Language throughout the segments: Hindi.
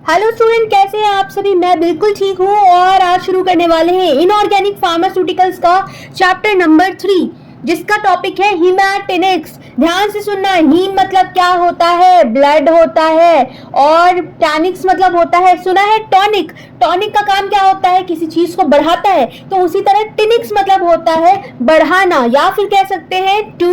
हेलो स्टूडेंट, कैसे हैं आप सभी। मैं बिल्कुल ठीक हूँ और आज शुरू करने वाले हैं इनऑर्गेनिक फार्मास्यूटिकल्स का चैप्टर नंबर 3, जिसका टॉपिक है हीमैटिनिक्स। ध्यान से सुनना। हीम मतलब क्या होता है? ब्लड होता है। और टैनिक्स मतलब होता है, सुना है, टॉनिक। टॉनिक का काम क्या होता है? किसी चीज को बढ़ाता है। तो उसी तरह टिनिक्स मतलब होता है बढ़ाना, या फिर कह सकते हैं टू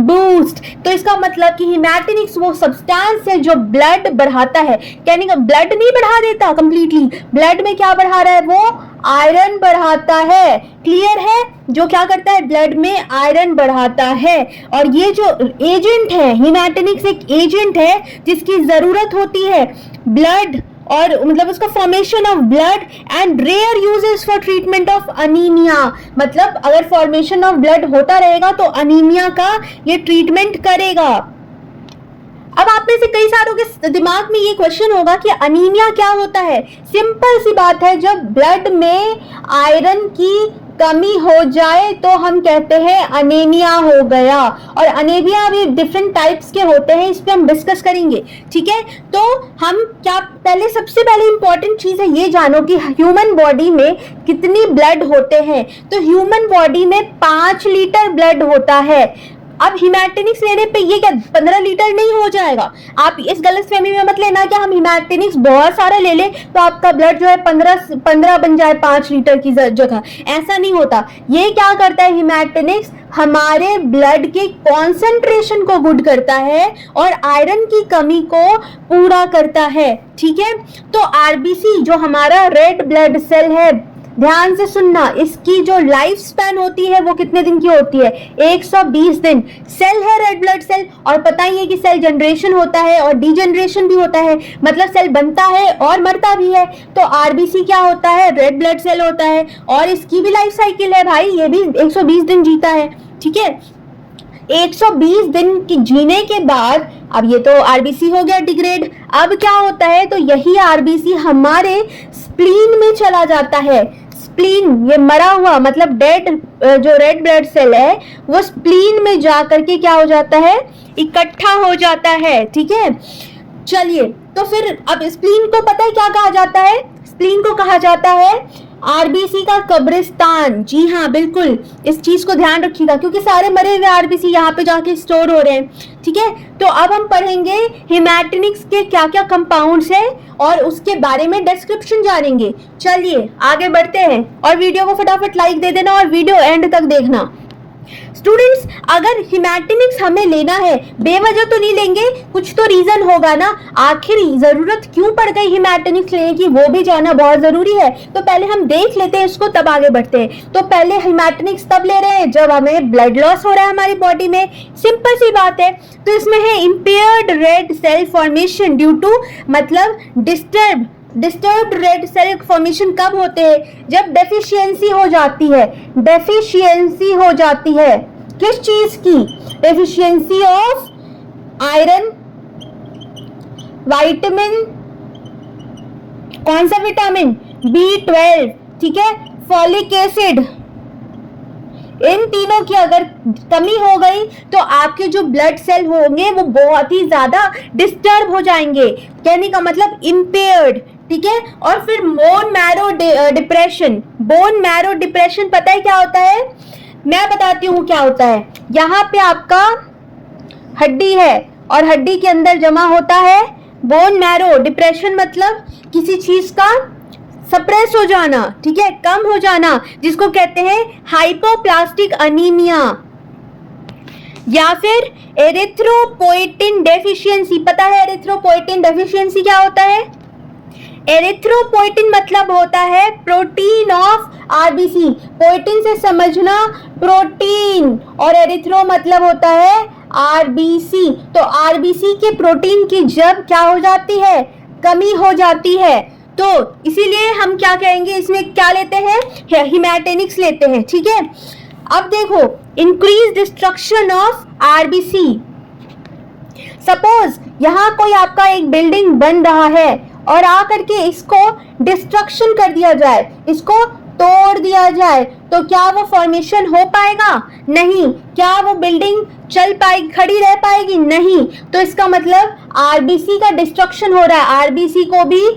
बूस्ट। तो इसका मतलब कि हीमैटिनिक्स वो सब्सटेंस है जो ब्लड बढ़ाता है। कहने का ब्लड नहीं बढ़ा देता कंप्लीटली, ब्लड में क्या बढ़ा रहा है? वो आयरन बढ़ाता है। क्लियर है? जो क्या करता है? ब्लड में आयरन बढ़ाता है। और ये जो एजेंट है, हीमैटिनिक्स एक एजेंट है जिसकी जरूरत होती है ब्लड और मतलब उसका formation of blood and rare uses for treatment of anaemia. मतलब अगर फॉर्मेशन ऑफ ब्लड होता रहेगा तो अनीमिया का ये ट्रीटमेंट करेगा। अब आप में से कई सारों के दिमाग में ये क्वेश्चन होगा कि अनीमिया क्या होता है। सिंपल सी बात है, जब ब्लड में आयरन की कमी हो जाए तो हम कहते हैं अनीमिया हो गया। और अनीमिया भी डिफरेंट टाइप्स के होते हैं, इस पे हम डिस्कस करेंगे। ठीक है, तो हम क्या सबसे पहले इंपॉर्टेंट चीज है ये जानो कि ह्यूमन बॉडी में कितनी ब्लड होते हैं। तो ह्यूमन बॉडी में 5 लीटर ब्लड होता है। अब हीमैटिनिक्स लेने पे ये क्या 15 लीटर नहीं हो जाएगा? आप इस गलतफहमी में मत लेना कि हम हीमैटिनिक्स बहुत सारा ले लें तो आपका ब्लड जो है 15 बन जाए 5 लीटर की जगह। ऐसा नहीं होता। ये क्या करता है हीमैटिनिक्स? हमारे ब्लड के कॉन्सेंट्रेशन को गुड करता है और आयरन की कमी को पूरा करता है। ठीक है, तो आरबीसी जो हमारा रेड ब्लड सेल है, ध्यान से सुनना, इसकी जो लाइफ स्पैन होती है वो कितने दिन की होती है? 120 दिन। सेल है रेड ब्लड सेल, और पता ही है कि सेल जनरेशन होता है और डीजनरेशन भी होता है, मतलब सेल बनता है और मरता भी है। तो आरबीसी क्या होता है? रेड ब्लड सेल होता है, और इसकी भी लाइफ साइकिल है भाई, ये भी 120 दिन जीता है। ठीक है, 120 दिन की जीने के बाद अब ये तो आरबीसी हो गया डिग्रेड। अब क्या होता है? तो यही आरबीसी हमारे स्प्लीन में चला जाता है। स्प्लीन, ये मरा हुआ मतलब डेड जो रेड ब्लड सेल है वो स्प्लीन में जा करके क्या हो जाता है? इकट्ठा हो जाता है। ठीक है, चलिए, तो फिर अब स्प्लीन को पता है क्या कहा जाता है? स्प्लीन को कहा जाता है आरबीसी का कब्रिस्तान। जी हाँ, बिल्कुल, इस चीज को ध्यान रखिएगा क्योंकि सारे मरे हुए आरबीसी यहाँ पे जाके स्टोर हो रहे हैं। ठीक है, तो अब हम पढ़ेंगे हीमैटिनिक्स के क्या क्या कंपाउंड्स हैं और उसके बारे में डिस्क्रिप्शन जानेंगे। चलिए आगे बढ़ते हैं, और वीडियो को फटाफट लाइक दे देना और वीडियो एंड तक देखना। स्टूडेंट्स, अगर हीमैटिनिक्स हमें लेना है, बेवजह तो नहीं लेंगे, कुछ तो रीजन होगा ना। आखिर जरूरत क्यों पड़ गई हीमैटिनिक्स लेने की, वो भी जानना बहुत जरूरी है। तो पहले हम देख लेते हैं इसको, तब आगे बढ़ते हैं। तो पहले हीमैटिनिक्स तब ले रहे हैं जब हमें ब्लड लॉस हो रहा है हमारी बॉडी में। सिंपल सी बात है। तो इसमें है impaired red cell formation due to, मतलब डिस्टर्ब्ड रेड सेल फॉर्मेशन कब होते हैं? जब डेफिशिएंसी हो जाती है। डेफिशिएंसी हो जाती है किस चीज की? डेफिशिएंसी ऑफ आयरन, विटामिन, कौन सा विटामिन? B12। ठीक है, फॉलिक एसिड। इन तीनों की अगर कमी हो गई तो आपके जो ब्लड सेल होंगे वो बहुत ही ज्यादा डिस्टर्ब हो जाएंगे। कहने का मतलब इम्पेयर्ड। ठीक है, और फिर bone marrow depression. Bone marrow depression पता है क्या होता है? मैं बताती हूँ क्या होता है। यहाँ पे आपका हड्डी है और हड्डी के अंदर जमा होता है बोन मैरो। डिप्रेशन मतलब किसी चीज का सप्रेस हो जाना, ठीक है, कम हो जाना, जिसको कहते हैं हाइपोप्लास्टिक अनीमिया या फिर एरिथ्रोपोएटिन डेफिशिएंसी। पता है एरिथ्रोपोएटिन डेफिशिएंसी क्या होता है? एरिथ्रोपोएटिन मतलब होता है प्रोटीन ऑफ आरबीसी। पोएटिन से समझना प्रोटीन, और एरिथ्रो मतलब होता है आरबीसी। तो आरबीसी के प्रोटीन की जब क्या हो जाती है? कमी हो जाती है, तो इसीलिए हम क्या कहेंगे, इसमें क्या लेते हैं? हीमैटिनिक्स लेते हैं। ठीक है, अब देखो, increase destruction of RBC. Suppose यहाँ कोई आपका एक बिल्डिंग बन रहा है और आकर के इसको डिस्ट्रक्शन कर दिया जाए, इसको तोड़ दिया जाए, तो क्या वो फॉर्मेशन हो पाएगा? नहीं। क्या वो बिल्डिंग चल पाएगी, खड़ी रह पाएगी? नहीं। तो इसका मतलब आरबीसी का डिस्ट्रक्शन हो रहा है, आरबीसी को भी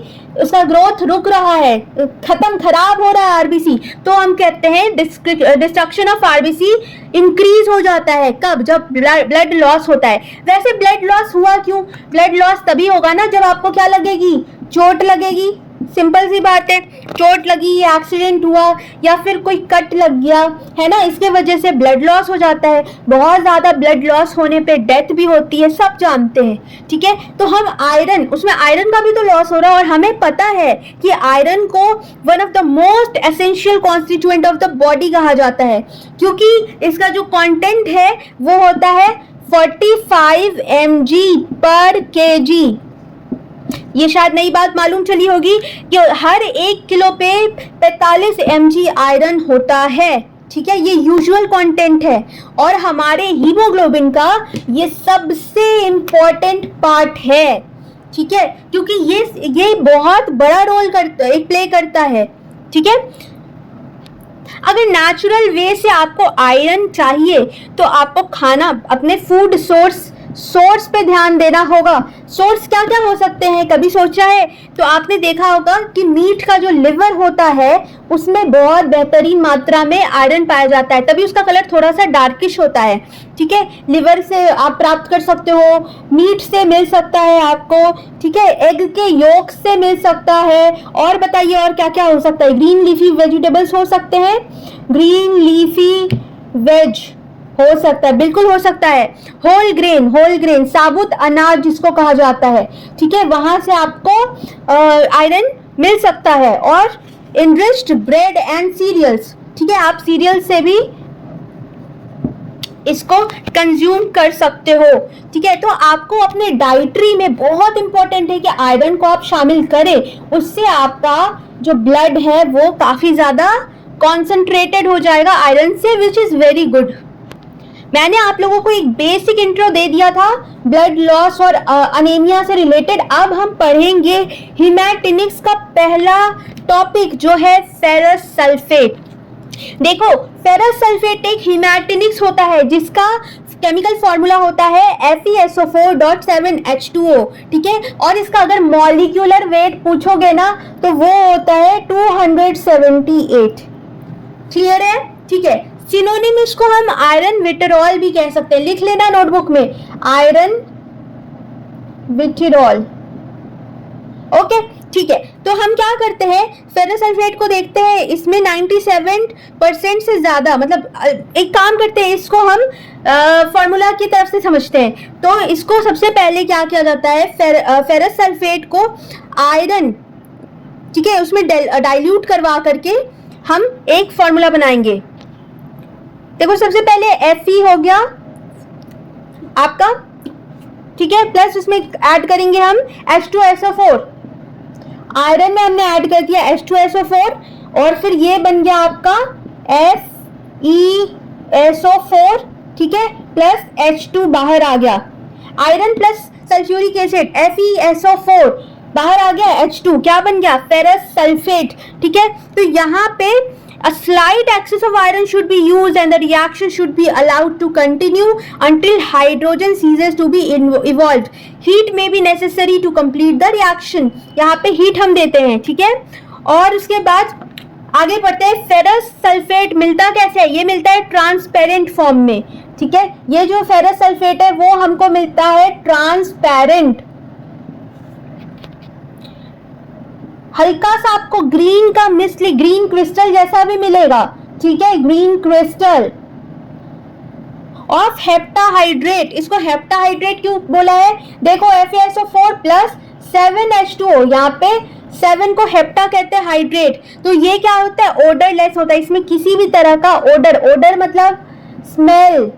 उसका ग्रोथ रुक रहा है, खराब हो रहा है आरबीसी। तो हम कहते हैं डिस्ट्रक्शन ऑफ आरबीसी इंक्रीज हो जाता है। कब? जब ब्लड लॉस होता है। वैसे ब्लड लॉस हुआ क्यों? ब्लड लॉस तभी होगा ना जब आपको क्या लगेगी? चोट लगेगी। सिंपल सी बात है, चोट लगी, एक्सीडेंट हुआ या फिर कोई कट लग गया, है ना, इसके वजह से ब्लड लॉस हो जाता है। बहुत ज्यादा ब्लड लॉस होने पे डेथ भी होती है, सब जानते हैं, ठीक है। तो हम आयरन, उसमें आयरन का भी तो लॉस हो रहा है और हमें पता है कि आयरन को one of the most essential constituent of the body कहा जाता है, क्योंकि इसका जो कंटेंट है वो होता है 45 mg पर kg। ये शायद नई बात मालूम चली होगी कि हर 1 किलो पे 45 mg आयरन होता है, ठीक है। ये यूजुअल कंटेंट है और हमारे हीमोग्लोबिन का ये सबसे इंपॉर्टेंट पार्ट है, ठीक है, क्योंकि ये बहुत बड़ा रोल प्ले करता है, ठीक है। अगर नेचुरल वे से आपको आयरन चाहिए तो आपको खाना, अपने फूड सोर्स पे ध्यान देना होगा। सोर्स क्या क्या हो सकते हैं, कभी सोचा है? तो आपने देखा होगा कि मीट का जो लिवर होता है उसमें बहुत बेहतरीन मात्रा में आयरन पाया जाता है, तभी उसका कलर थोड़ा सा डार्किश होता है, ठीक है। लिवर से आप प्राप्त कर सकते हो, मीट से मिल सकता है आपको, ठीक है, एग के योक से मिल सकता है। और बताइए और क्या क्या हो सकता है? ग्रीन लीफी वेजिटेबल्स हो सकते हैं, ग्रीन लीफी वेज हो सकता है, बिल्कुल हो सकता है। होल ग्रेन साबुत अनाज जिसको कहा जाता है, ठीक है, वहां से आपको आयरन मिल सकता है। और इनरिच्ड ब्रेड एंड सीरियल्स, ठीक है, आप सीरियल से भी इसको कंज्यूम कर सकते हो, ठीक है। तो आपको अपने डाइटरी में बहुत इंपॉर्टेंट है कि आयरन को आप शामिल करें, उससे आपका जो ब्लड है वो काफी ज्यादा कॉन्सेंट्रेटेड हो जाएगा आयरन से, विच इज वेरी गुड। मैंने आप लोगों को एक बेसिक इंट्रो दे दिया था ब्लड लॉस और अनीमिया से रिलेटेड। अब हम पढ़ेंगे हीमैटिनिक्स का पहला टॉपिक जो है फेरस सल्फेट। देखो, फेरस सल्फेट एक हीमैटिनिक्स होता है जिसका केमिकल फॉर्मूला होता है FeSO4.7H2O, ठीक है। और इसका अगर मॉलिक्यूलर वेट पूछोगे ना तो वो होता है 278। क्लियर है? ठीक है। सिनोनिम इसको हम आयरन विट्रोल भी कह सकते हैं, लिख लेना नोटबुक में, आयरन विट्रोल। ओके, ठीक है। तो हम क्या करते हैं, फेरस सल्फेट को देखते हैं, इसमें 97% से ज्यादा, मतलब एक काम करते हैं, इसको हम फॉर्मूला की तरफ से समझते हैं। तो इसको सबसे पहले क्या किया जाता है, फेरस सल्फेट को आयरन, ठीक है, उसमें डाइल्यूट करवा करके हम एक फॉर्मूला बनाएंगे। देखो, सबसे पहले Fe हो गया आपका, ठीक है, प्लस उसमें ऐड करेंगे हम H2SO4। आयरन में हमने ऐड कर दिया H2SO4 और फिर ये बन गया आपका FeSO4, ठीक है, प्लस H2 बाहर आ गया। Iron plus sulphuric acid FeSO4 बाहर आ गया, H2 क्या बन गया, फेरस सल्फेट, ठीक है। तो यहाँ पे a slight excess of iron should be used and the reaction should be allowed to continue until hydrogen ceases to be evolved. Heat may be necessary to complete the reaction. यहाँ पे heat हम देते हैं, ठीक है। और उसके बाद आगे बढ़ते हैं। फेरस सल्फेट मिलता कैसे है? ये मिलता है ट्रांसपेरेंट फॉर्म में, ठीक है। ये जो फेरस सल्फेट है वो हमको मिलता है ट्रांसपेरेंट, हल्का सा आपको ग्रीन का मिस्ली, ग्रीन क्रिस्टल जैसा भी मिलेगा, ठीक है, ग्रीन क्रिस्टल ऑफ हेप्टाहाइड्रेट। इसको हेप्टाहाइड्रेट क्यों बोला है? देखो, FeSO4 प्लस 7H2O, यहाँ पे 7 को हेप्टा कहते हैं, हाइड्रेट। तो ये क्या होता है, ओडरलेस होता है, इसमें किसी भी तरह का ओडर मतलब स्मेल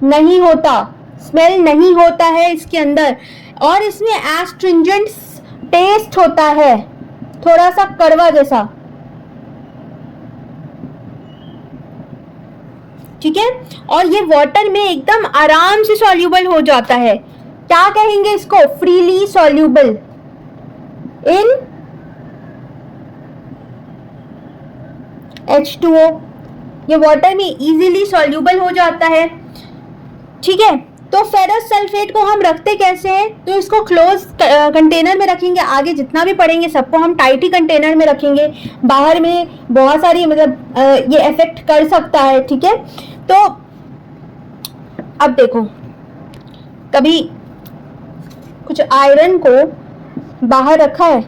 नहीं होता, स्मेल नहीं होता है इसके अंदर। और इसमें एस्ट्रिंजेंट टेस्ट होता है, थोड़ा सा कड़वा जैसा, ठीक है। और ये वाटर में एकदम आराम से सॉल्यूबल हो जाता है। क्या कहेंगे इसको? फ्रीली सॉल्यूबल इन H2O, ये वाटर में इजीली सॉल्यूबल हो जाता है। ठीक है, तो फेरस सल्फेट को हम रखते कैसे हैं, तो इसको क्लोज कंटेनर में रखेंगे। आगे जितना भी पढ़ेंगे सबको हम टाइट ही कंटेनर में रखेंगे, बाहर में बहुत सारी मतलब ये इफेक्ट कर सकता है। ठीक है, तो अब देखो, कभी कुछ आयरन को बाहर रखा है,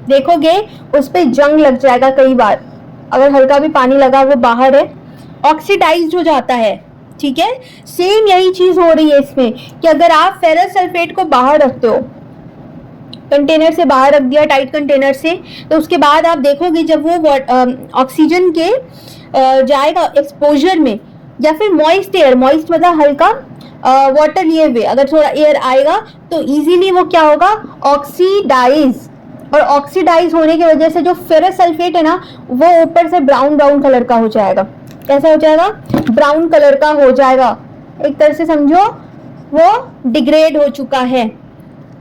देखोगे उस पर जंग लग जाएगा कई बार, अगर हल्का भी पानी लगा वो बाहर है, ऑक्सीडाइज हो जाता है। ठीक है, सेम यही चीज हो रही है इसमें कि अगर आप फेरस सल्फेट को बाहर रखते हो, कंटेनर से बाहर रख दिया, टाइट कंटेनर से, तो उसके बाद आप देखोगे जब वो ऑक्सीजन के जाएगा एक्सपोजर में, या फिर मॉइस्ट एयर, मॉइस्ट मतलब हल्का वाटर लिए हुए, अगर थोड़ा एयर आएगा तो इजीली वो क्या होगा, ऑक्सीडाइज, और ऑक्सीडाइज होने की वजह से जो फेरस सल्फेट है ना वो ऊपर से ब्राउन ब्राउन कलर का हो जाएगा। कैसा हो जाएगा, ब्राउन कलर का हो जाएगा, एक तरह से समझो वो डिग्रेड हो चुका है।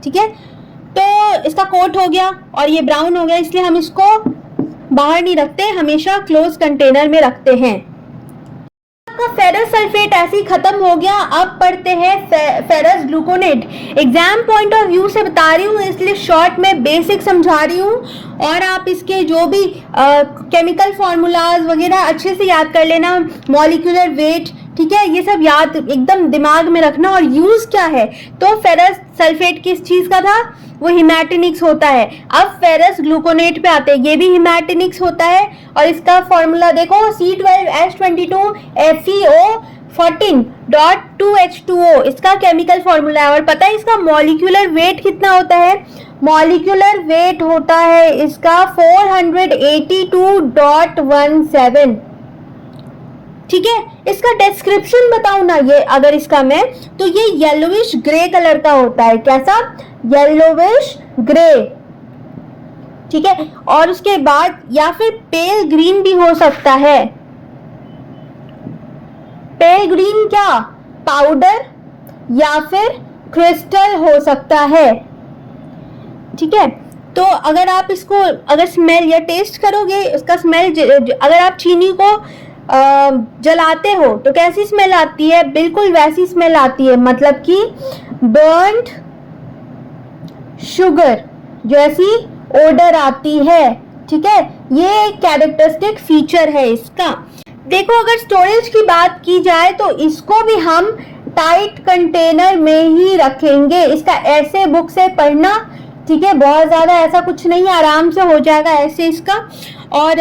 ठीक है, तो इसका कोट हो गया और ये ब्राउन हो गया, इसलिए हम इसको बाहर नहीं रखते, हमेशा क्लोज कंटेनर में रखते हैं। आपका फेरस सल्फेट ऐसे ही खत्म हो गया। अब पढ़ते हैं ferrous gluconate. Exam point of view से बता रही हूँ, इसलिए शॉर्ट में बेसिक समझा रही हूँ, और आप इसके जो भी केमिकल फॉर्मूलाज वगैरह अच्छे से याद कर लेना, मॉलिक्यूलर वेट, ठीक है, ये सब याद एकदम दिमाग में रखना। और यूज क्या है, तो फेरस सल्फेट किस चीज का था, वो हिमैटिनिक्स होता है। अब फेरस ग्लूकोनेट पे आते हैं, ये भी हिमैटिनिक्स होता है, और इसका फॉर्मूला देखो C12H22 FeO14.2H2O, इसका केमिकल फॉर्मूला है। और पता है इसका मॉलिक्यूलर वेट कितना होता है, मॉलिक्यूलर वेट होता है इसका 482.17। ठीक है, इसका डिस्क्रिप्शन बताऊं ना, ये अगर इसका मैं, तो ये येलोविश ग्रे कलर का होता है। कैसा, येलोविश ग्रे। ठीक है, और उसके बाद या फिर पेल ग्रीन भी हो सकता है। पेल ग्रीन क्या, पाउडर या फिर क्रिस्टल हो सकता है। ठीक है, तो अगर आप इसको अगर स्मेल या टेस्ट करोगे, उसका स्मेल, अगर आप चीनी को जलाते हो तो कैसी स्मेल आती है, बिल्कुल वैसी स्मेल आती है, मतलब कि बर्न्ड शुगर जैसी ओडर आती है। ठीक है, ये एक कैरेक्टरिस्टिक फीचर है इसका। देखो, अगर स्टोरेज की बात की जाए तो इसको भी हम टाइट कंटेनर में ही रखेंगे। इसका ऐसे बुक से पढ़ना, ठीक है, बहुत ज़्यादा ऐसा कुछ नहीं है, आराम से हो जाएगा ऐसे इसका। और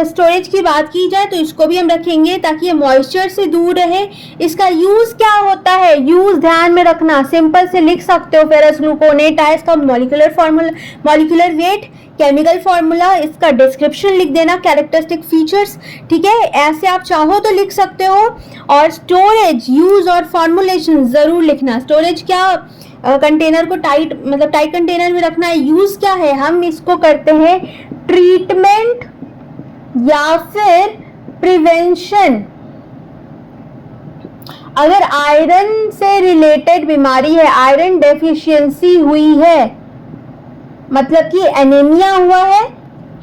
स्टोरेज की बात की जाए तो इसको भी हम रखेंगे ताकि ये मॉइस्चर से दूर रहे। इसका यूज़ क्या होता है, यूज़ ध्यान में रखना, सिंपल से लिख सकते हो। फेरस ग्लूकोनेट है, इसका molecular formula, molecular weight, chemical formula, इसका डिस्क्रिप्शन लिख देना, कैरेक्टरिस्टिक फीचर्स। ठीक है, ऐसे आप चाहो तो लिख सकते हो। और स्टोरेज, यूज़ और फॉर्मुलेशन ज़रूर लिखना। स्टोरेज क्या, कंटेनर को टाइट, मतलब टाइट कंटेनर में रखना है। यूज़ क्या है, हम इसको करते हैं ट्रीटमेंट या फिर प्रिवेंशन। अगर आयरन से रिलेटेड बीमारी है, आयरन डेफिशिएंसी हुई है, मतलब कि एनीमिया हुआ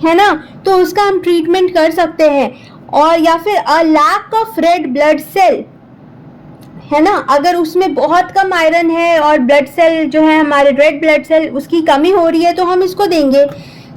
है ना, तो उसका हम ट्रीटमेंट कर सकते हैं। और या फिर a lack of red blood cell है ना, अगर उसमें बहुत कम आयरन है और ब्लड सेल जो है हमारे रेड ब्लड सेल, उसकी कमी हो रही है, तो हम इसको देंगे।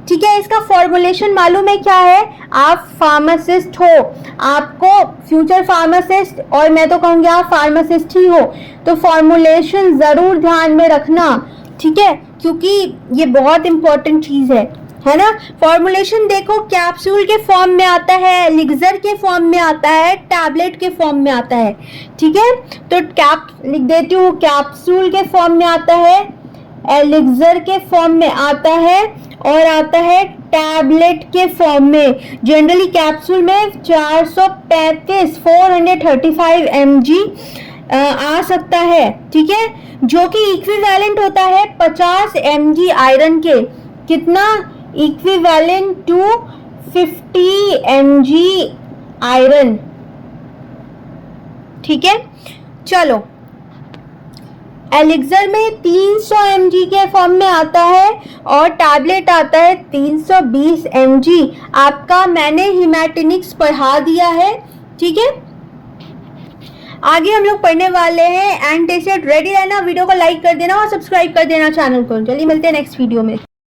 ठीक है, इसका फॉर्मुलेशन मालूम है क्या है, आप फार्मासिस्ट हो, आपको फ्यूचर फार्मासिस्ट, और मैं तो कहूँगी आप फार्मासिस्ट ही हो, तो फॉर्मुलेशन ज़रूर ध्यान में रखना। ठीक है, क्योंकि ये बहुत इंपॉर्टेंट चीज़ है ना। फॉर्मुलेशन देखो, कैप्सूल के फॉर्म में आता है, एलिक्सर के फॉर्म में आता है, टैबलेट के फॉर्म में आता है। ठीक है, तो कैप लिख देती हूँ, कैप्सूल के फॉर्म में आता है, एलिक्सर के फॉर्म में आता है, और आता है टैबलेट के फॉर्म में। जनरली कैप्सूल में 435 mg आ सकता है। ठीक है, जो कि इक्विवेलेंट होता है 50 mg आयरन के। कितना, इक्विवेलेंट टू 50 mg आयरन। ठीक है, चलो, एलिक्सर में 300 mg के फॉर्म में आता है और टैबलेट आता है 320 mg। आपका मैंने हिमैटिनिक्स पढ़ा दिया है। ठीक है, आगे हम लोग पढ़ने वाले हैं एंटासिड। रेडी रहना, वीडियो को लाइक कर देना और सब्सक्राइब कर देना चैनल को। चलिए मिलते हैं नेक्स्ट वीडियो में।